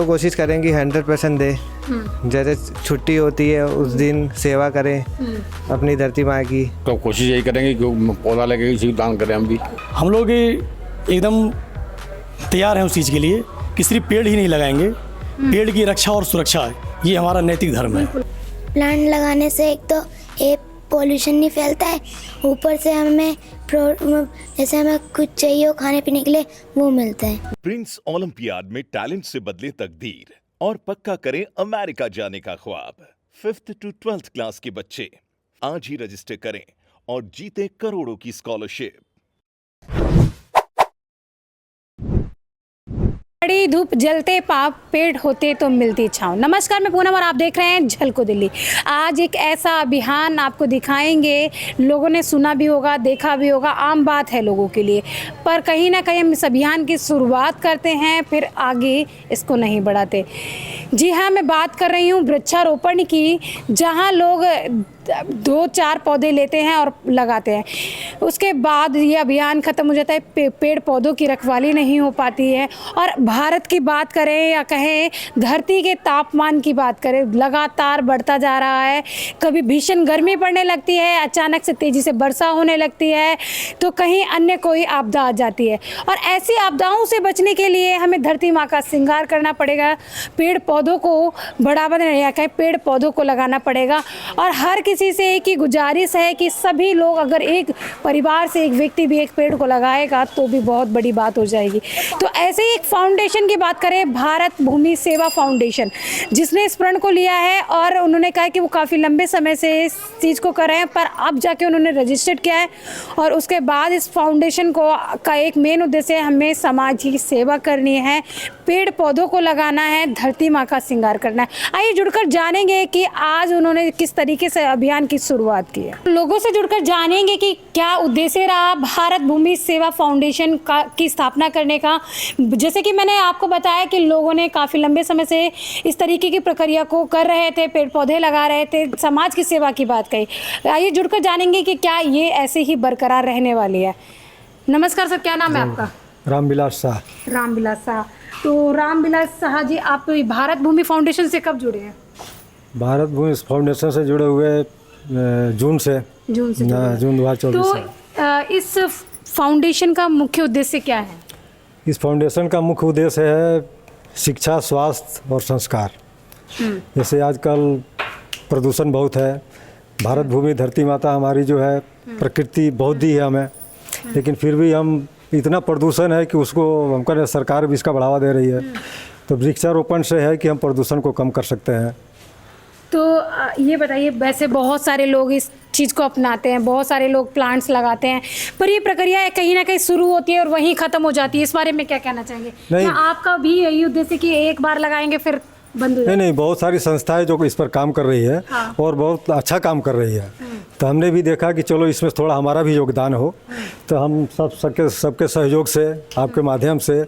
तो कोशिश करेंगे 100% दे। जैसे छुट्टी होती है उस दिन सेवा करें अपनी धरती माँ की। तो कोशिश यही करेंगे कि पौधा लगे किसी दान करें हम भी। हम लोग एकदम तैयार हैं उस चीज़ के लिए कि सिर्फ पेड़ ही नहीं लगाएंगे, पेड़ की रक्षा और सुरक्षा है, ये हमारा नैतिक धर्म है। प्लांट लगाने से एक तो पॉल्यूशन नहीं फैलता है, ऊपर से हमें जैसे हमें कुछ चाहिए हो खाने पीने के लिए वो मिलता है। प्रिंस ओलंपियाड में टैलेंट से बदले तकदीर और पक्का करें अमेरिका जाने का ख्वाब। 5th to 12th क्लास के बच्चे आज ही रजिस्टर करें और जीते करोड़ों की स्कॉलरशिप। बड़ी धूप जलते पाप पेड़ होते तो मिलती छाँव। नमस्कार, मैं पूनम और आप देख रहे हैं झलको दिल्ली। आज एक ऐसा अभियान आपको दिखाएंगे, लोगों ने सुना भी होगा, देखा भी होगा, आम बात है लोगों के लिए, पर कहीं ना कहीं हम इस अभियान की शुरुआत करते हैं फिर आगे इसको नहीं बढ़ाते। जी हाँ, मैं बात कर रही हूँ वृक्षारोपण की, जहाँ लोग 2-4 पौधे लेते हैं और लगाते हैं, उसके बाद ये अभियान ख़त्म हो जाता है, पेड़ पौधों की रखवाली नहीं हो पाती है। और भारत की बात करें या कहें धरती के तापमान की बात करें, लगातार बढ़ता जा रहा है। कभी भीषण गर्मी पड़ने लगती है, अचानक से तेज़ी से वर्षा होने लगती है, तो कहीं अन्य कोई आपदा आ जाती है। और ऐसी आपदाओं से बचने के लिए हमें धरती माँ का श्रृंगार करना पड़ेगा, पेड़ पौधों को बढ़ावा देना या कहें पेड़ पौधों को लगाना पड़ेगा। और हर किसी से एक ही गुजारिश है कि सभी लोग, अगर एक परिवार से एक व्यक्ति भी एक पेड़ को लगाएगा तो भी बहुत बड़ी बात हो जाएगी। तो ऐसे ही एक फाउंडेशन की बात करें, भारत भूमि सेवा फाउंडेशन, जिसने इस प्रण को लिया है और उन्होंने कहा कि वो काफ़ी लंबे समय से इस चीज़ को कर रहे हैं, पर अब जाके उन्होंने रजिस्टर्ड किया है। और उसके बाद इस फाउंडेशन का एक मेन उद्देश्य है, हमें समाज की सेवा करनी है, पेड़ पौधों को लगाना है, धरती माँ का श्रृंगार करना है। आइए जुड़कर जानेंगे कि आज उन्होंने किस तरीके से अभियान की शुरुआत की है। लोगों से जुड़कर जानेंगे कि क्या उद्देश्य रहा भारत भूमि सेवा फाउंडेशन की स्थापना करने का। जैसे कि मैंने आपको बताया कि लोगों ने काफ़ी लंबे समय से इस तरीके की प्रक्रिया को कर रहे थे, पेड़ पौधे लगा रहे थे, समाज की सेवा की बात कही। आइए जुड़कर जानेंगे कि क्या ये ऐसे ही बरकरार रहने वाली है। नमस्कार सर, क्या नाम है आपका? रामविलास शाह। रामविलास शाह। तो रामविलास शाह जी, आप भारत भूमि फाउंडेशन से कब जुड़े हैं? भारत भूमि फाउंडेशन से जुड़े हुए जून से जून 2024 से। तो इस फाउंडेशन का मुख्य उद्देश्य क्या है? इस फाउंडेशन का मुख्य उद्देश्य है शिक्षा, स्वास्थ्य और संस्कार। जैसे आजकल प्रदूषण बहुत है, भारत भूमि धरती माता हमारी जो है प्रकृति बहुत दी है हमें, लेकिन फिर भी हम इतना प्रदूषण है कि उसको हमको सरकार भी इसका बढ़ावा दे रही है। तो वृक्षारोपण से है कि हम प्रदूषण को कम कर सकते हैं। तो ये बताइए, वैसे बहुत सारे लोग इस चीज़ को अपनाते हैं, बहुत सारे लोग प्लांट्स लगाते हैं, पर ये प्रक्रिया कहीं ना कहीं शुरू होती है और वहीं ख़त्म हो जाती है। इस बारे में क्या कहना चाहेंगे? नहीं, क्या आपका भी यही उद्देश्य कि एक बार लगाएंगे फिर बंद हो जाए? नहीं, बहुत सारी संस्थाएं जो इस पर काम कर रही है। हाँ। और बहुत अच्छा काम कर रही है। तो हमने भी देखा कि चलो इसमें थोड़ा हमारा भी योगदान हो, तो हम सबके सहयोग से, आपके माध्यम से,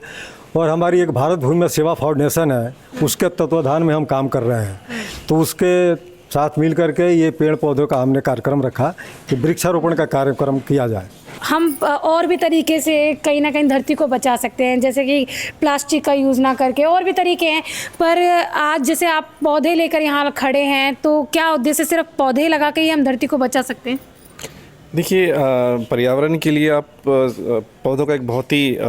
और हमारी एक भारत भूमि सेवा फाउंडेशन है, उसके तत्वाधान में हम काम कर रहे हैं। तो उसके साथ मिल करके ये पेड़ पौधों का हमने कार्यक्रम रखा कि वृक्षारोपण का कार्यक्रम किया जाए। हम और भी तरीके से कहीं ना कहीं धरती को बचा सकते हैं, जैसे कि प्लास्टिक का यूज़ ना करके, और भी तरीके हैं। पर आज जैसे आप पौधे लेकर यहाँ खड़े हैं, तो क्या उद्देश्य सिर्फ पौधे लगा के ही हम धरती को बचा सकते हैं? देखिए, पर्यावरण के लिए आप पौधों का एक बहुत ही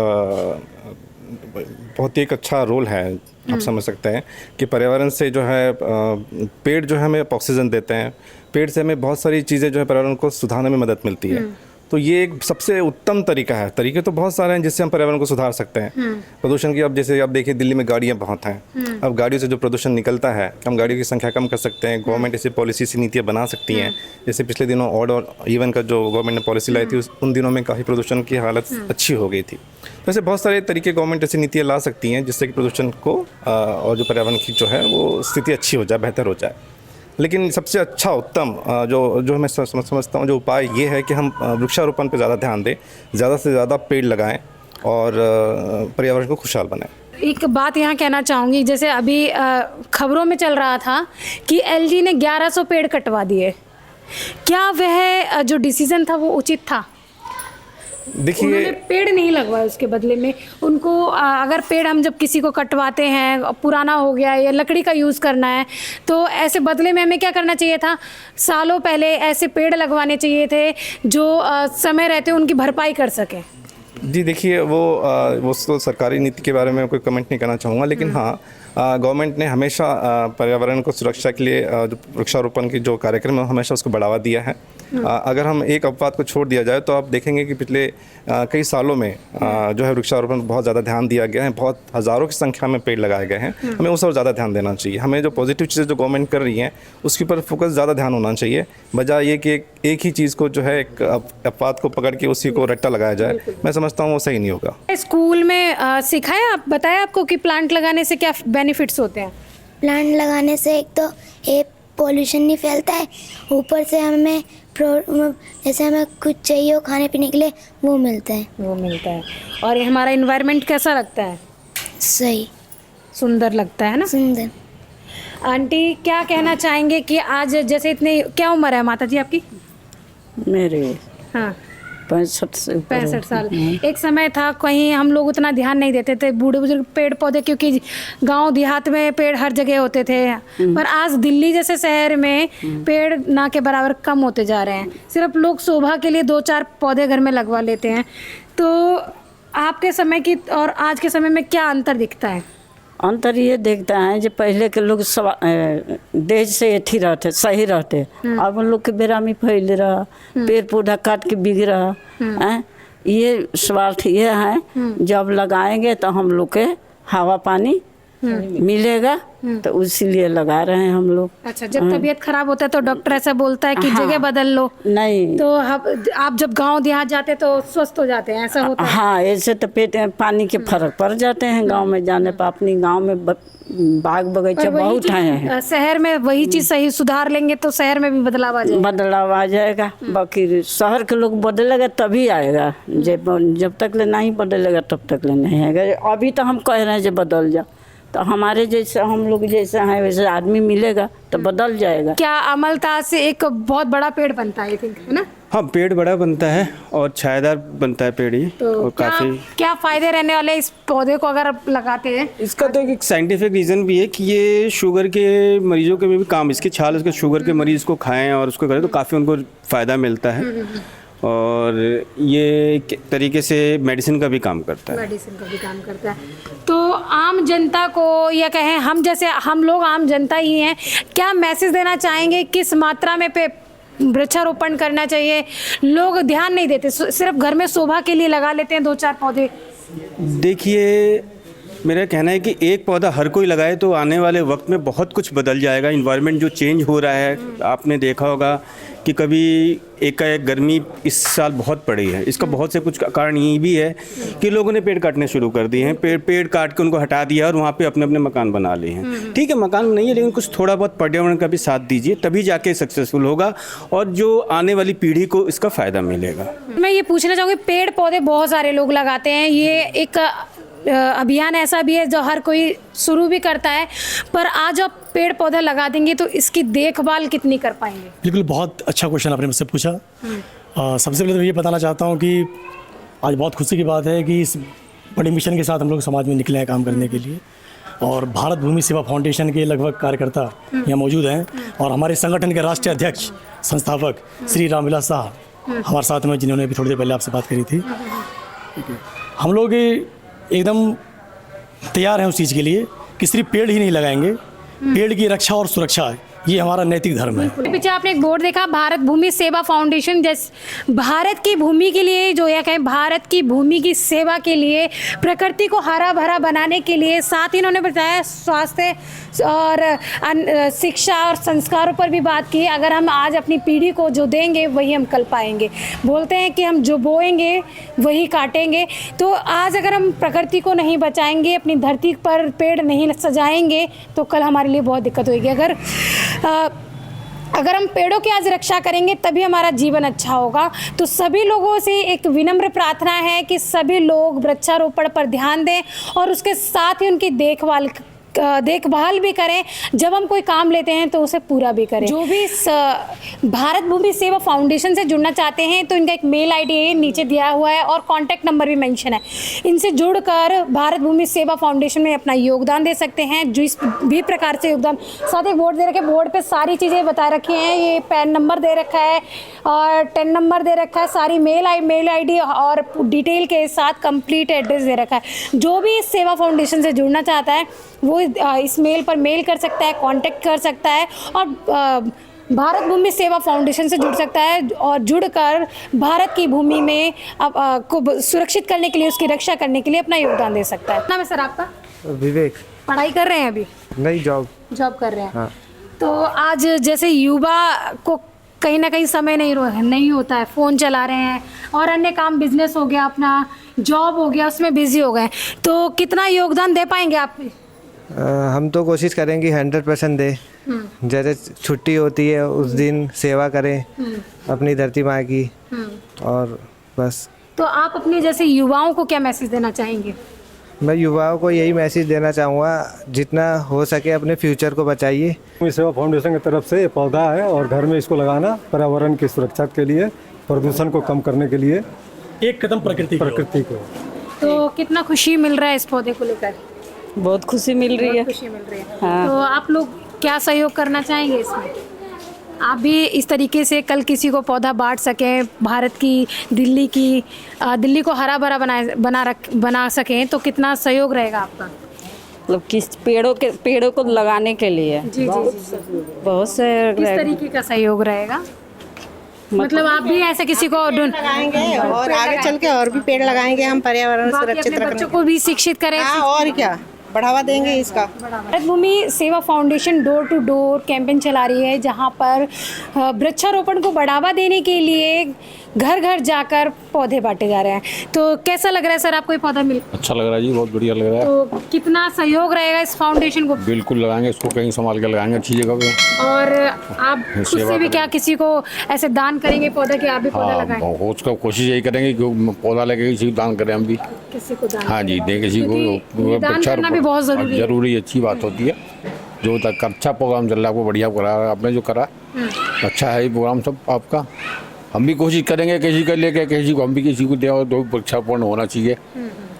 एक अच्छा रोल है। आप समझ सकते हैं कि पर्यावरण से जो है पेड़ जो है हमें ऑक्सीजन देते हैं, पेड़ से हमें बहुत सारी चीज़ें जो है पर्यावरण को सुधारने में मदद मिलती है। तो ये एक सबसे उत्तम तरीका है। तरीके तो बहुत सारे हैं जिससे हम पर्यावरण को सुधार सकते हैं। प्रदूषण की, अब जैसे आप देखिए दिल्ली में गाड़ियाँ बहुत हैं, अब गाड़ियों से जो प्रदूषण निकलता है, हम गाड़ियों की संख्या कम कर सकते हैं। गवर्नमेंट ऐसी पॉलिसी सी नीतियाँ बना सकती हैं। जैसे पिछले दिनों ऑड और इवन का जो गवर्नमेंट ने पॉलिसी लाई थी, उन दिनों में काफ़ी प्रदूषण की हालत अच्छी हो गई थी। तो ऐसे बहुत सारे तरीके गवर्नमेंट ऐसी नीतियाँ ला सकती हैं जिससे कि प्रदूषण को और जो पर्यावरण की जो है वो स्थिति अच्छी हो जाए, बेहतर हो जाए। लेकिन सबसे अच्छा उत्तम जो मैं समझता हूँ जो उपाय ये है कि हम वृक्षारोपण पर ज़्यादा ध्यान दें, ज़्यादा से ज़्यादा पेड़ लगाएं और पर्यावरण को खुशहाल बनाएं। एक बात यहाँ कहना चाहूँगी, जैसे अभी खबरों में चल रहा था कि एलजी ने 1100 पेड़ कटवा दिए। क्या वह जो डिसीज़न था वो उचित था? देखिए उन्होंने पेड़ नहीं लगवाए उसके बदले में उनको अगर पेड़ हम जब किसी को कटवाते हैं पुराना हो गया या लकड़ी का यूज़ करना है तो ऐसे बदले में हमें क्या करना चाहिए था, सालों पहले ऐसे पेड़ लगवाने चाहिए थे जो समय रहते उनकी भरपाई कर सकें। जी देखिए वो तो सरकारी नीति के बारे में कोई कमेंट नहीं करना चाहूँगा, लेकिन हाँ गवर्नमेंट ने हमेशा पर्यावरण को सुरक्षा के लिए जो वृक्षारोपण की जो कार्यक्रम है हमेशा उसको बढ़ावा दिया है। अगर हम एक अपवाद को छोड़ दिया जाए तो आप देखेंगे कि पिछले कई सालों में जो है वृक्षारोपण बहुत ज़्यादा ध्यान दिया गया है, बहुत हज़ारों की संख्या में पेड़ लगाए गए हैं। हमें उस और ज़्यादा ध्यान देना चाहिए। हमें जो पॉजिटिव चीज़ें जो गवर्नमेंट कर रही हैं उसके ऊपर फोकस ज़्यादा ध्यान होना चाहिए, बजाय ये कि एक ही चीज़ को जो है एक अपवाद को पकड़ के उसी को रट्टा लगाया जाए। मैं समझता हूँ वो सही नहीं होगा। स्कूल में सिखाया आप बताया आपको कि प्लांट लगाने से क्या बेनिफिट्स होते हैं? प्लांट लगाने से एक तो ये पोल्यूशन नहीं फैलता है, ऊपर से हमें जैसे हमें कुछ चाहिए हो खाने पीने के लिए वो मिलता है। और ये हमारा इन्वायरमेंट कैसा लगता है? सही, सुंदर लगता है ना? सुंदर। आंटी क्या कहना चाहेंगे कि आज जैसे इतने क्या उम्र है माता जी आपकी? मेरे हाँ 65 साल। एक समय था कहीं हम लोग उतना ध्यान नहीं देते थे, बूढ़े बुजुर्ग पेड़ पौधे क्योंकि गांव देहात में पेड़ हर जगह होते थे, पर आज दिल्ली जैसे शहर में पेड़ ना के बराबर कम होते जा रहे हैं। सिर्फ लोग शोभा के लिए 2-4 पौधे घर में लगवा लेते हैं। तो आपके समय की और आज के समय में क्या अंतर दिखता है? अंतर ये देखता है जो पहले के लोग देश से एथी रहते सही रहते, अब उन लोग के बेरामी फैल रहा, पेड़ पौधा काट के बिग रहा है। ये स्वार्थ ये है, जब लगाएंगे तो हम लोग के हवा पानी मिलेगा, तो इसीलिए लगा रहे हैं हम लोग। अच्छा, जब तबीयत खराब होता है तो डॉक्टर ऐसा बोलता है कि जगह बदल लो, नहीं तो आप जब गांव देहात जाते तो स्वस्थ हो जाते हैं, ऐसा होता है? हाँ, ऐसे तो पेट पानी के फर्क पड़ जाते हैं गांव में जाने पर। अपनी गांव में बाग बगीचा बहुत हैं। शहर में वही चीज सही सुधार लेंगे तो शहर में भी बदलाव आ जाएगा। बाकी शहर के लोग बदलेगा तभी आएगा, जब तक ले नहीं बदलेगा तब तक ले नहीं आएगा। अभी तो हम कह रहे हैं जो बदल जा, तो हमारे जैसे हम लोग जैसे हैं वैसे आदमी मिलेगा तो बदल जाएगा। क्या अमलता से एक बहुत बड़ा पेड़ बनता है, है ना? हाँ, पेड़ बड़ा बनता है और छायादार बनता है पेड़ ये। तो और क्या फायदे रहने वाले इस पौधे को अगर लगाते हैं? इसका तो एक साइंटिफिक रीज़न भी है कि ये शुगर के मरीजों के में भी काम, इसकी छाल उसके शुगर के मरीज को खाएं और उसको करें तो काफ़ी उनको फ़ायदा मिलता है। और ये एक तरीके से मेडिसिन का भी काम करता है। तो आम जनता को या कहें हम जैसे हम लोग आम जनता ही हैं, क्या मैसेज देना चाहेंगे किस मात्रा में वृक्षारोपण करना चाहिए? लोग ध्यान नहीं देते, सिर्फ घर में शोभा के लिए लगा लेते हैं 2-4 पौधे। देखिए, मेरा कहना है कि एक पौधा हर कोई लगाए तो आने वाले वक्त में बहुत कुछ बदल जाएगा। इन्वायरमेंट जो चेंज हो रहा है, आपने देखा होगा कि कभी एकाएक गर्मी इस साल बहुत पड़ी है। इसका बहुत से कुछ कारण ये भी है कि लोगों ने पेड़ काटने शुरू कर दिए हैं, पेड़ काट के उनको हटा दिया और वहाँ पे अपने अपने मकान बना लिए हैं। ठीक है, मकान नहीं है, लेकिन कुछ थोड़ा बहुत पर्यावरण का भी साथ दीजिए, तभी जाके सक्सेसफुल होगा और जो आने वाली पीढ़ी को इसका फ़ायदा मिलेगा। मैं ये पूछना चाहूँगी, पेड़ पौधे बहुत सारे लोग लगाते हैं, ये एक अभियान ऐसा भी है जो हर कोई शुरू भी करता है, पर आज आप पेड़ पौधा लगा देंगे तो इसकी देखभाल कितनी कर पाएंगे? बिल्कुल, बहुत अच्छा क्वेश्चन आपने मुझसे पूछा। सबसे पहले तो ये बताना चाहता हूँ कि आज बहुत खुशी की बात है कि इस बड़े मिशन के साथ हम लोग समाज में निकले हैं काम करने के लिए, और भारत भूमि सेवा फाउंडेशन के लगभग कार्यकर्ता यहाँ मौजूद हैं, और हमारे संगठन के राष्ट्रीय अध्यक्ष संस्थापक श्री रामविलास साहब हमारे साथ में, जिन्होंने भी थोड़ी देर पहले आपसे बात करी थी। हम लोग एकदम तैयार हैं उस चीज़ के लिए कि सिर्फ पेड़ ही नहीं लगाएंगे, पेड़ की रक्षा और सुरक्षा ये हमारा नैतिक धर्म है। पीछे आपने एक बोर्ड देखा, भारत भूमि सेवा फाउंडेशन, जैसे भारत की भूमि के लिए जो या कहें भारत की भूमि की सेवा के लिए, प्रकृति को हरा भरा बनाने के लिए, साथ ही इन्होंने बताया स्वास्थ्य और शिक्षा और संस्कारों पर भी बात की। अगर हम आज अपनी पीढ़ी को जो देंगे वही हम कल पाएंगे। बोलते हैं कि हम जो बोएंगे वही काटेंगे, तो आज अगर हम प्रकृति को नहीं बचाएंगे, अपनी धरती पर पेड़ नहीं सजाएंगे तो कल हमारे लिए बहुत दिक्कत होगी। अगर हम पेड़ों की आज रक्षा करेंगे तभी हमारा जीवन अच्छा होगा। तो सभी लोगों से एक विनम्र प्रार्थना है कि सभी लोग वृक्षारोपण पर ध्यान दें और उसके साथ ही उनकी देखभाल देखभाल भी करें, जब हम कोई काम लेते हैं तो उसे पूरा भी करें। जो भी भारत भूमि सेवा फाउंडेशन से जुड़ना चाहते हैं तो इनका एक मेल आईडी नीचे दिया हुआ है और कॉन्टैक्ट नंबर भी मेंशन है। इनसे जुड़कर भारत भूमि सेवा फाउंडेशन में अपना योगदान दे सकते हैं। जिस भी प्रकार से योगदान, साथ एक बोर्ड दे रखे, बोर्ड पे सारी चीज़ें बता रखी हैं। ये पैन नंबर दे रखा है और 10 नंबर दे रखा है, सारी मेल आईडी और डिटेल के साथ कंप्लीट एड्रेस दे रखा है। जो भी इस सेवा फाउंडेशन से जुड़ना चाहता है वो इस मेल पर मेल कर सकता है, कांटेक्ट कर सकता है और भारत भूमि सेवा फाउंडेशन से जुड़ सकता है और जुड़कर भारत की भूमि में को सुरक्षित करने के लिए, उसकी रक्षा करने के लिए अपना योगदान दे सकता है। नाम है सर आपका? विवेक। पढ़ाई कर रहे हैं अभी? नहीं, जॉब कर रहे हैं। हाँ। तो आज जैसे युवा को कहीं ना कहीं समय नहीं होता है, फ़ोन चला रहे हैं और अन्य काम, बिजनेस हो गया, अपना जॉब हो गया, उसमें बिजी हो गए, तो कितना योगदान दे पाएंगे आप? हम तो कोशिश करेंगे 100% दे। जैसे छुट्टी होती है उस दिन सेवा करें अपनी धरती माँ की, और बस। तो आप अपने जैसे युवाओं को क्या मैसेज देना चाहेंगे? मैं युवाओं को यही मैसेज देना चाहूँगा, जितना हो सके अपने फ्यूचर को बचाइए। सेवा फाउंडेशन की तरफ से ये पौधा है और घर में इसको लगाना पर्यावरण की सुरक्षा के लिए, प्रदूषण को कम करने के लिए, एक कदम प्रकृति को। तो कितना खुशी मिल रहा है इस पौधे को लेकर? बहुत खुशी मिल रही है। खुशी मिल रही है। हाँ। तो आप लोग क्या सहयोग करना चाहेंगे इसमें? आप भी इस तरीके से कल किसी को पौधा बांट सकें, भारत की दिल्ली को हरा भरा बना सकें, तो कितना सहयोग रहेगा आपका? मतलब किस पेड़ों को लगाने के लिए जी। बहुत से किस तरीके का सहयोग रहेगा? मतलब आप भी ऐसे किसी को लगाएंगे और आगे चल के और भी पेड़ लगाएंगे हम, पर्यावरण सुरक्षित रखने, बच्चों को भी शिक्षित करें। हाँ, और क्या बढ़ावा देंगे इसका। Bharat Bhoomi Seva foundation door to door campaign चला रही है, जहां पर वृक्षारोपण को बढ़ावा देने के लिए घर घर जाकर पौधे बांटे जा रहे हैं। तो कैसा लग रहा है सर आपको ये पौधा मिल? अच्छा लग रहा है जी, बहुत बढ़िया लग रहा है। तो कितना सहयोग रहेगा इस फाउंडेशन को? बिल्कुल लगाएंगे इसको, कहीं संभाल के लगाएंगे अच्छी जगह पे। और आप खुद से भी क्या किसी को ऐसे दान करेंगे पौधा कि आप भी पौधा लगाएं? हाँ, उसका कोशिश यही करेंगे कि पौधा लगे किसी को दान करें हम भी। किसी को दान? हाँ जी, दें किसी को। दान करना भी बहुत जरूरी अच्छी बात होती है। जो तक अच्छा प्रोग्राम चल रहा है, आपको बढ़िया करा आपने जो करा, अच्छा है ये प्रोग्राम सब आपका। हम भी कोशिश करेंगे किसी को लेके, किसी को हम भी किसी को दे, और दो वृक्षारोपण होना चाहिए,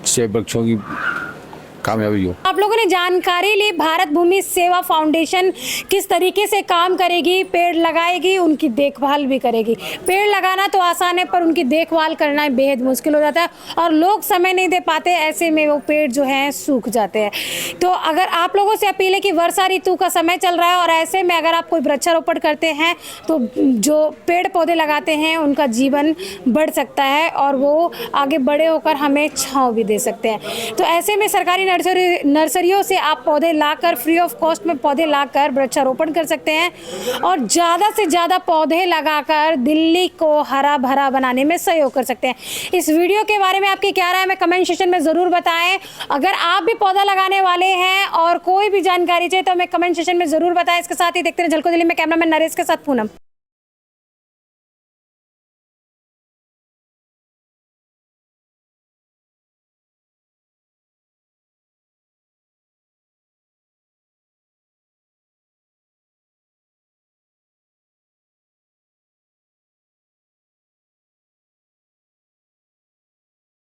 इससे वृक्षों की कामयाबी हो। आप लोगों ने जानकारी ली भारत भूमि सेवा फाउंडेशन किस तरीके से काम करेगी, पेड़ लगाएगी, उनकी देखभाल भी करेगी। पेड़ लगाना तो आसान है पर उनकी देखभाल करना बेहद मुश्किल हो जाता है और लोग समय नहीं दे पाते, ऐसे में वो पेड़ जो हैं सूख जाते हैं। तो अगर आप लोगों से अपील है कि वर्षा ऋतु का समय चल रहा है और ऐसे में अगर आप कोई वृक्षारोपण करते हैं तो जो पेड़ पौधे लगाते हैं उनका जीवन बढ़ सकता है और वो आगे बड़े होकर हमें छांव भी दे सकते हैं। तो ऐसे में सरकारी नर्सरियों से आप पौधे लाकर, फ्री ऑफ कॉस्ट में पौधे लाकर वृक्षारोपण कर सकते हैं और ज़्यादा से ज़्यादा पौधे लगाकर दिल्ली को हरा भरा बनाने में सहयोग कर सकते हैं। इस वीडियो के बारे में आपकी क्या राय है, हमें कमेंट सेक्शन में ज़रूर बताएं। अगर आप भी पौधा लगाने वाले हैं और कोई भी जानकारी चाहिए तो हमें कमेंट सेक्शन में ज़रूर बताएं। इसके साथ ही देखते हैं झलको दिल्ली में कैमरामैन नरेश के साथ पूनम।